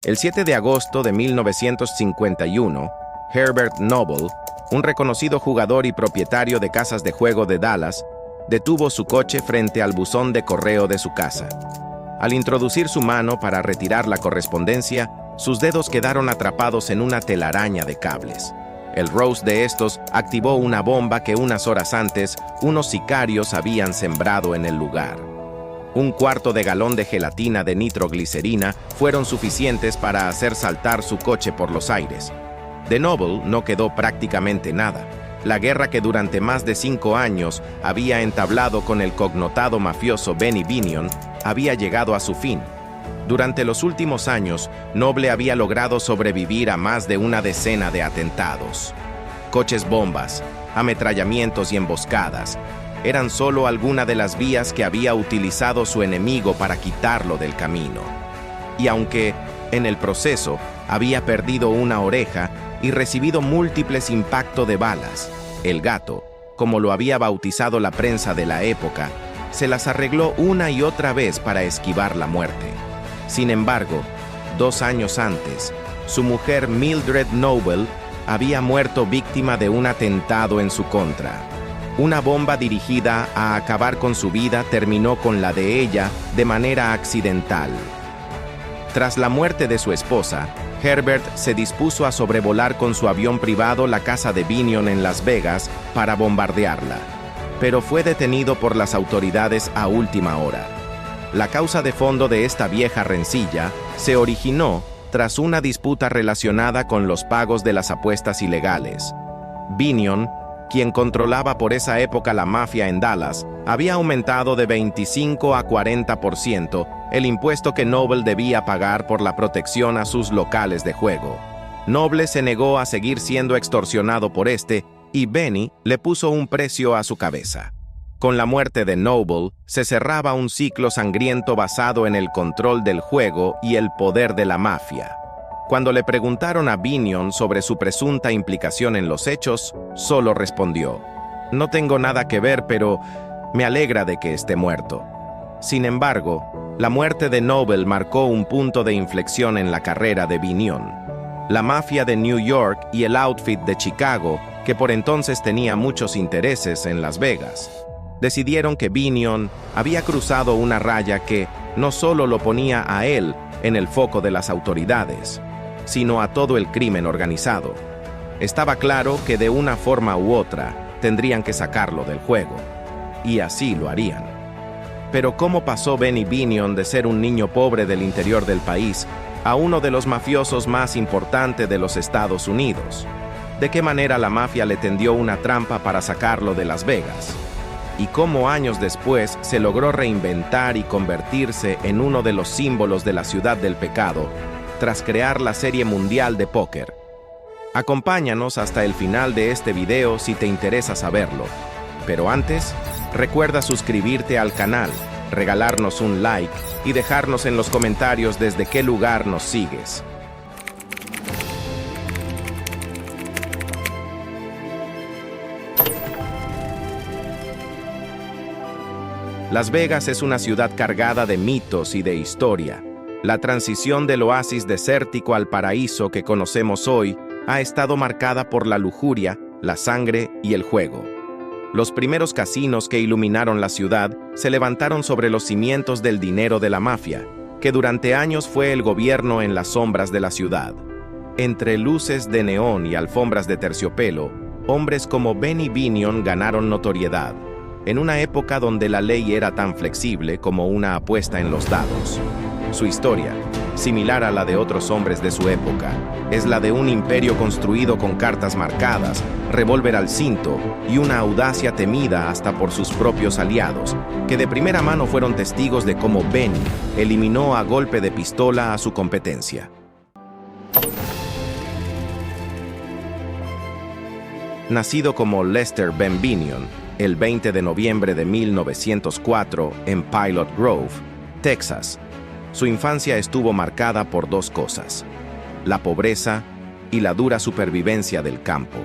El 7 de agosto de 1951, Herbert Noble, un reconocido jugador y propietario de casas de juego de Dallas, detuvo su coche frente al buzón de correo de su casa. Al introducir su mano para retirar la correspondencia, sus dedos quedaron atrapados en una telaraña de cables. El Rose de estos activó una bomba que unas horas antes unos sicarios habían sembrado en el lugar. 1/4 de galón de gelatina de nitroglicerina fueron suficientes para hacer saltar su coche por los aires. De Noble no quedó prácticamente nada. La guerra que durante más de 5 años había entablado con el connotado mafioso Benny Binion había llegado a su fin. Durante los últimos años, Noble había logrado sobrevivir a más de una decena de atentados. Coches bombas, ametrallamientos y emboscadas eran solo algunas de las vías que había utilizado su enemigo para quitarlo del camino. Y aunque, en el proceso, había perdido una oreja y recibido múltiples impactos de balas, el gato, como lo había bautizado la prensa de la época, se las arregló una y otra vez para esquivar la muerte. Sin embargo, 2 años antes, su mujer Mildred Noble había muerto víctima de un atentado en su contra. Una bomba dirigida a acabar con su vida terminó con la de ella de manera accidental. Tras la muerte de su esposa, Herbert se dispuso a sobrevolar con su avión privado la casa de Binion en Las Vegas para bombardearla, pero fue detenido por las autoridades a última hora. La causa de fondo de esta vieja rencilla se originó tras una disputa relacionada con los pagos de las apuestas ilegales. Binion, quien controlaba por esa época la mafia en Dallas, había aumentado de 25 a 40% el impuesto que Noble debía pagar por la protección a sus locales de juego. Noble se negó a seguir siendo extorsionado por y Benny le puso un precio a su cabeza. Con la muerte de Noble, se cerraba un ciclo sangriento basado en el control del juego y el poder de la mafia. Cuando le preguntaron a Binion sobre su presunta implicación en los hechos, solo respondió: "No tengo nada que ver, pero me alegra de que esté muerto". Sin embargo, la muerte de Noble marcó un punto de inflexión en la carrera de Binion. La mafia de New York y el outfit de Chicago, que por entonces tenía muchos intereses en Las Vegas, decidieron que Binion había cruzado una raya que no solo lo ponía a él en el foco de las autoridades, sino a todo el crimen organizado. Estaba claro que de una forma u otra tendrían que sacarlo del juego, y así lo harían. Pero ¿cómo pasó Benny Binion de ser un niño pobre del interior del país a uno de los mafiosos más importantes de los Estados Unidos? ¿De qué manera la mafia le tendió una trampa para sacarlo de Las Vegas? ¿Y cómo años después se logró reinventar y convertirse en uno de los símbolos de la ciudad del pecado tras crear la Serie Mundial de Póker? Acompáñanos hasta el final de este video si te interesa saberlo. Pero antes, recuerda suscribirte al canal, regalarnos un like y dejarnos en los comentarios desde qué lugar nos sigues. Las Vegas es una ciudad cargada de mitos y de historia. La transición del oasis desértico al paraíso que conocemos hoy ha estado marcada por la lujuria, la sangre y el juego. Los primeros casinos que iluminaron la ciudad se levantaron sobre los cimientos del dinero de la mafia, que durante años fue el gobierno en las sombras de la ciudad. Entre luces de neón y alfombras de terciopelo, hombres como Benny Binion ganaron notoriedad, en una época donde la ley era tan flexible como una apuesta en los dados. Su historia, similar a la de otros hombres de su época, es la de un imperio construido con cartas marcadas, revólver al cinto y una audacia temida hasta por sus propios aliados, que de primera mano fueron testigos de cómo Benny eliminó a golpe de pistola a su competencia. Nacido como Lester Ben Binion, el 20 de noviembre de 1904 en Pilot Grove, Texas, su infancia estuvo marcada por 2 cosas: la pobreza y la dura supervivencia del campo.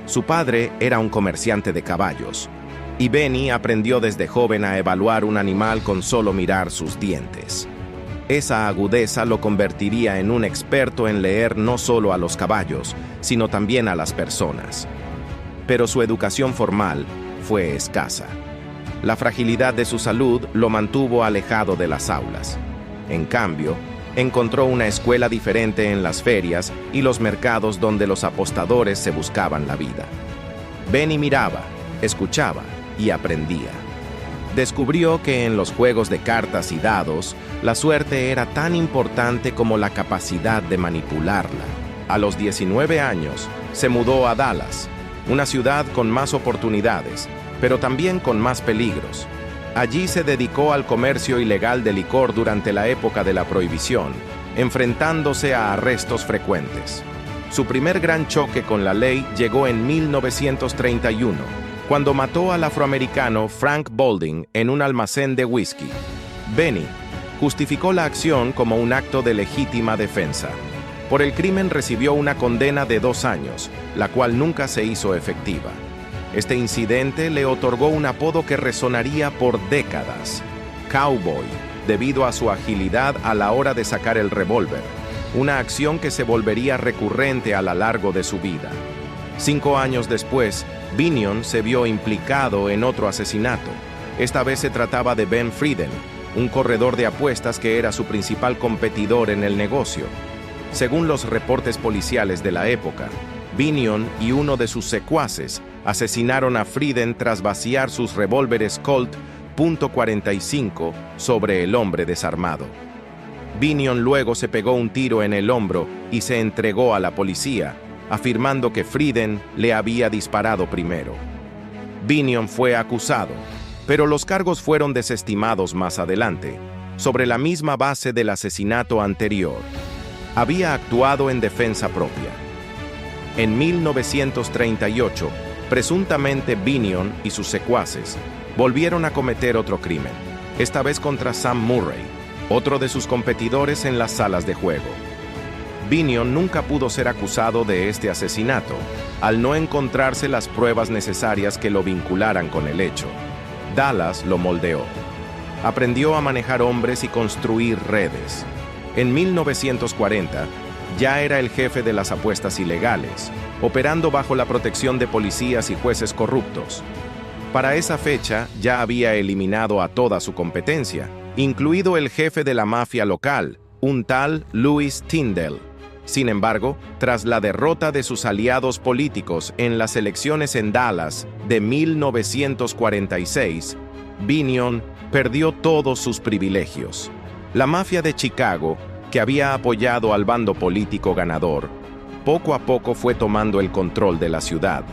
Su padre era un comerciante de caballos, y Benny aprendió desde joven a evaluar un animal con solo mirar sus dientes. Esa agudeza lo convertiría en un experto en leer no solo a los caballos, sino también a las personas. Pero su educación formal fue escasa. La fragilidad de su salud lo mantuvo alejado de las aulas. En cambio, encontró una escuela diferente en las ferias y los mercados donde los apostadores se buscaban la vida. Benny miraba, escuchaba y aprendía. Descubrió que en los juegos de cartas y dados, la suerte era tan importante como la capacidad de manipularla. A los 19 años, se mudó a Dallas, una ciudad con más oportunidades, pero también con más peligros. Allí se dedicó al comercio ilegal de licor durante la época de la prohibición, enfrentándose a arrestos frecuentes. Su primer gran choque con la ley llegó en 1931, cuando mató al afroamericano Frank Bolding en un almacén de whisky. Benny justificó la acción como un acto de legítima defensa. Por el crimen recibió una condena de 2 años, la cual nunca se hizo efectiva. Este incidente le otorgó un apodo que resonaría por décadas: Cowboy, debido a su agilidad a la hora de sacar el revólver, una acción que se volvería recurrente a lo largo de su vida. 5 años después, Binion se vio implicado en otro asesinato. Esta vez se trataba de Ben Frieden, un corredor de apuestas que era su principal competidor en el negocio. Según los reportes policiales de la época, Binion y uno de sus secuaces asesinaron a Frieden tras vaciar sus revólveres Colt .45 sobre el hombre desarmado. Binion luego se pegó un tiro en el hombro y se entregó a la policía, afirmando que Frieden le había disparado primero. Binion fue acusado, pero los cargos fueron desestimados más adelante, sobre la misma base del asesinato anterior. Había actuado en defensa propia. En 1938, presuntamente Binion y sus secuaces volvieron a cometer otro crimen, esta vez contra Sam Murray, otro de sus competidores en las salas de juego. Binion nunca pudo ser acusado de este asesinato, al no encontrarse las pruebas necesarias que lo vincularan con el hecho. Dallas lo moldeó. Aprendió a manejar hombres y construir redes. En 1940, ya era el jefe de las apuestas ilegales, operando bajo la protección de policías y jueces corruptos. Para esa fecha, ya había eliminado a toda su competencia, incluido el jefe de la mafia local, un tal Louis Tyndall. Sin embargo, tras la derrota de sus aliados políticos en las elecciones en Dallas de 1946, Binion perdió todos sus privilegios. La mafia de Chicago, que había apoyado al bando político ganador, poco a poco fue tomando el control de la ciudad,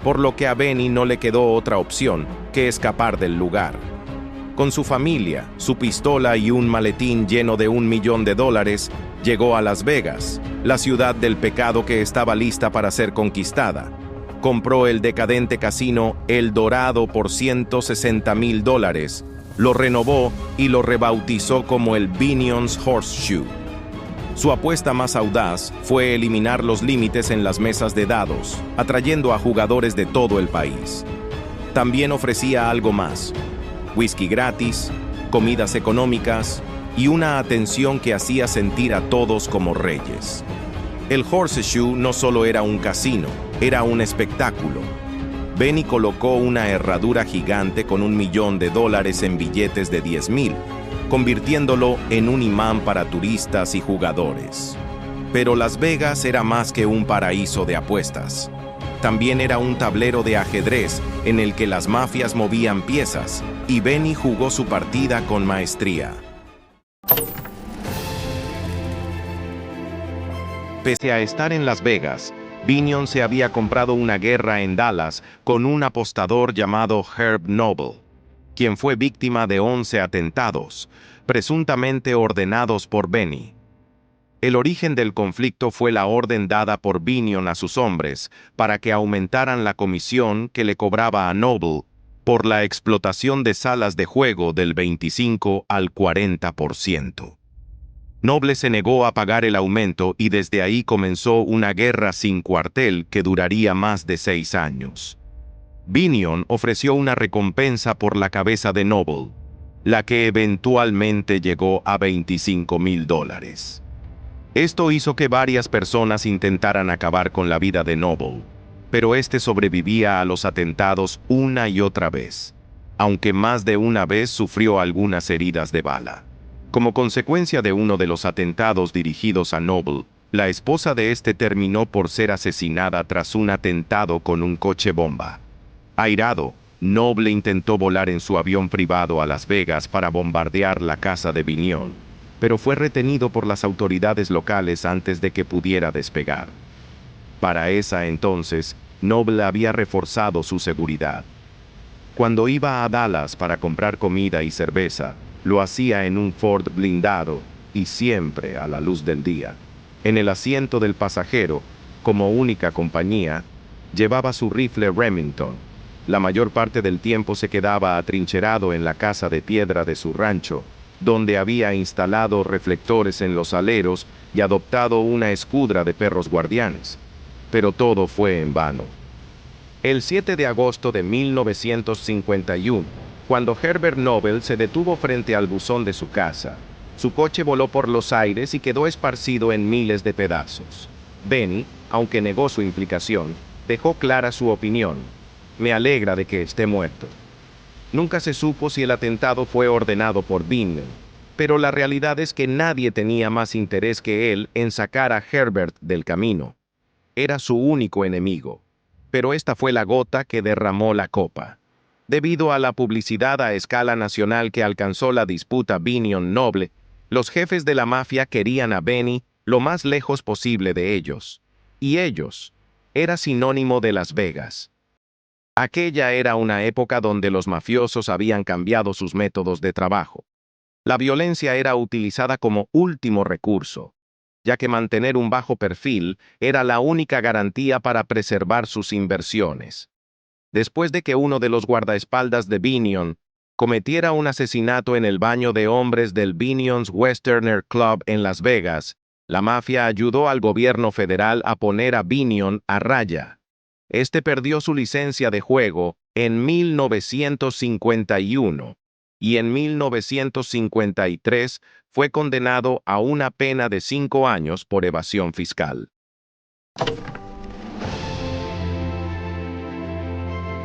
por lo que a Benny no le quedó otra opción que escapar del lugar. Con su familia, su pistola y un maletín lleno de $1 millón, llegó a Las Vegas, la ciudad del pecado que estaba lista para ser conquistada. Compró el decadente casino El Dorado por $160,000, lo renovó y lo rebautizó como el Binion's Horseshoe. Su apuesta más audaz fue eliminar los límites en las mesas de dados, atrayendo a jugadores de todo el país. También ofrecía algo más: whisky gratis, comidas económicas y una atención que hacía sentir a todos como reyes. El Horseshoe no solo era un casino, era un espectáculo. Benny colocó una herradura gigante con $1 millón en billetes de 10,000, convirtiéndolo en un imán para turistas y jugadores. Pero Las Vegas era más que un paraíso de apuestas. También era un tablero de ajedrez en el que las mafias movían piezas, y Benny jugó su partida con maestría. Pese a estar en Las Vegas, Binion se había comprado una guerra en Dallas con un apostador llamado Herb Noble, quien fue víctima de 11 atentados, presuntamente ordenados por Benny. El origen del conflicto fue la orden dada por Binion a sus hombres para que aumentaran la comisión que le cobraba a Noble por la explotación de salas de juego del 25 al 40%. Noble se negó a pagar el aumento y desde ahí comenzó una guerra sin cuartel que duraría más de 6 años. Binion ofreció una recompensa por la cabeza de Noble. la que eventualmente llegó a $25,000. Esto hizo que varias personas intentaran acabar con la vida de Noble, pero este sobrevivía a los atentados una y otra vez, aunque más de una vez sufrió algunas heridas de bala. Como consecuencia de uno de los atentados dirigidos a Noble, la esposa de este terminó por ser asesinada tras un atentado con un coche bomba. Airado, Noble intentó volar en su avión privado a Las Vegas para bombardear la casa de Binion, pero fue retenido por las autoridades locales antes de que pudiera despegar. Para esa entonces, Noble había reforzado su seguridad. Cuando iba a Dallas para comprar comida y cerveza, lo hacía en un Ford blindado y siempre a la luz del día. En el asiento del pasajero, como única compañía, llevaba su rifle Remington. La mayor parte del tiempo se quedaba atrincherado en la casa de piedra de su rancho, donde había instalado reflectores en los aleros y adoptado una escuadra de perros guardianes. Pero todo fue en vano. El 7 de agosto de 1951, cuando Herbert Noble se detuvo frente al buzón de su casa, su coche voló por los aires y quedó esparcido en miles de pedazos. Benny, aunque negó su implicación, dejó clara su opinión: me alegra de que esté muerto. Nunca se supo si el atentado fue ordenado por Binion, pero la realidad es que nadie tenía más interés que él en sacar a Herbert del camino. Era su único enemigo, pero esta fue la gota que derramó la copa. Debido a la publicidad a escala nacional que alcanzó la disputa Binion-Noble, los jefes de la mafia querían a Benny lo más lejos posible de ellos. Y ellos era sinónimo de Las Vegas. Aquella era una época donde los mafiosos habían cambiado sus métodos de trabajo. La violencia era utilizada como último recurso, ya que mantener un bajo perfil era la única garantía para preservar sus inversiones. Después de que uno de los guardaespaldas de Binion cometiera un asesinato en el baño de hombres del Binion's Westerner Club en Las Vegas, la mafia ayudó al gobierno federal a poner a Binion a raya. Este perdió su licencia de juego en 1951 y en 1953 fue condenado a una pena de 5 años por evasión fiscal.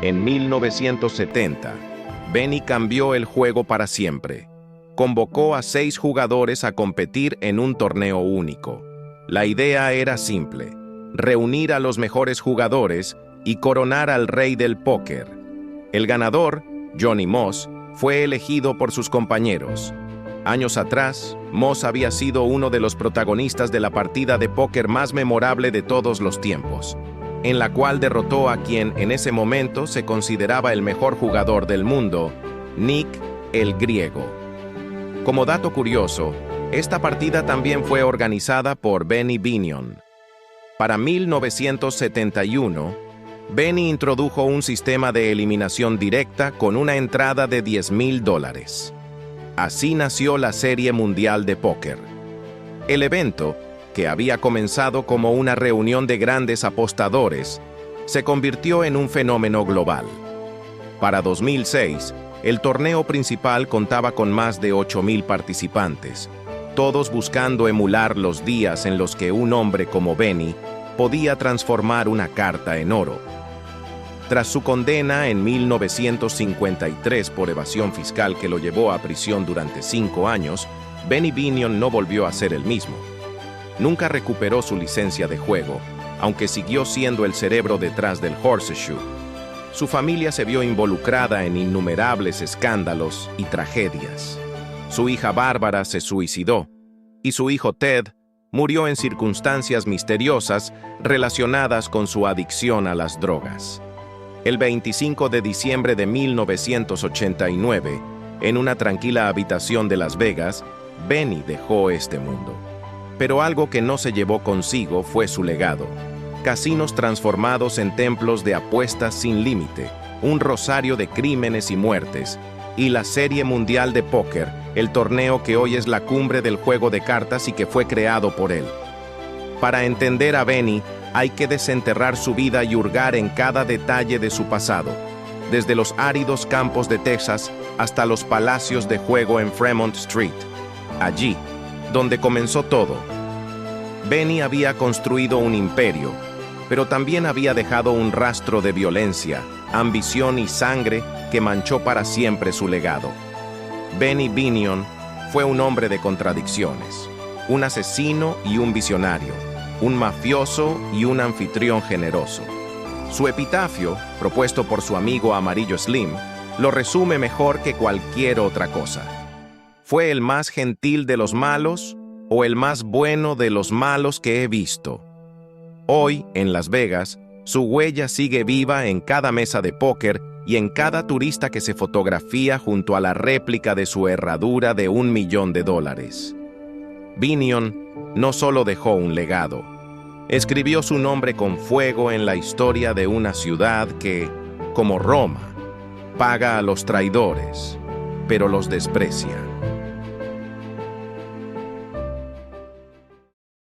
En 1970, Benny cambió el juego para siempre. Convocó a 6 jugadores a competir en un torneo único. La idea era simple: reunir a los mejores jugadores y coronar al rey del póker. El ganador, Johnny Moss, fue elegido por sus compañeros. Años atrás, Moss había sido uno de los protagonistas de la partida de póker más memorable de todos los tiempos, en la cual derrotó a quien en ese momento se consideraba el mejor jugador del mundo, Nick el Griego. Como dato curioso, esta partida también fue organizada por Benny Binion. Para 1971, Benny introdujo un sistema de eliminación directa con una entrada de $10,000. Así nació la Serie Mundial de Póker. El evento, que había comenzado como una reunión de grandes apostadores, se convirtió en un fenómeno global. Para 2006, el torneo principal contaba con más de 8,000 participantes, todos buscando emular los días en los que un hombre como Benny podía transformar una carta en oro. Tras su condena en 1953 por evasión fiscal que lo llevó a prisión durante 5 años, Benny Binion no volvió a ser el mismo. Nunca recuperó su licencia de juego, aunque siguió siendo el cerebro detrás del Horseshoe. Su familia se vio involucrada en innumerables escándalos y tragedias. Su hija Bárbara se suicidó, y su hijo Ted murió en circunstancias misteriosas relacionadas con su adicción a las drogas. El 25 de diciembre de 1989, en una tranquila habitación de Las Vegas, Benny dejó este mundo. Pero algo que no se llevó consigo fue su legado: casinos transformados en templos de apuestas sin límite, un rosario de crímenes y muertes, y la Serie Mundial de Póker, el torneo que hoy es la cumbre del juego de cartas y que fue creado por él. Para entender a Benny, hay que desenterrar su vida y hurgar en cada detalle de su pasado. desde los áridos campos de Texas hasta los palacios de juego en Fremont Street, allí donde comenzó todo. Benny había construido un imperio, pero también había dejado un rastro de violencia, ambición y sangre que manchó para siempre su legado. Benny Binion fue un hombre de contradicciones, un asesino y un visionario, un mafioso y un anfitrión generoso. Su epitafio, propuesto por su amigo Amarillo Slim, lo resume mejor que cualquier otra cosa. ¿Fue el más gentil de los malos o el más bueno de los malos que he visto? Hoy, en Las Vegas, su huella sigue viva en cada mesa de póker y en cada turista que se fotografía junto a la réplica de su herradura de $1 millón. Binion no solo dejó un legado, escribió su nombre con fuego en la historia de una ciudad que, como Roma, paga a los traidores, pero los desprecia.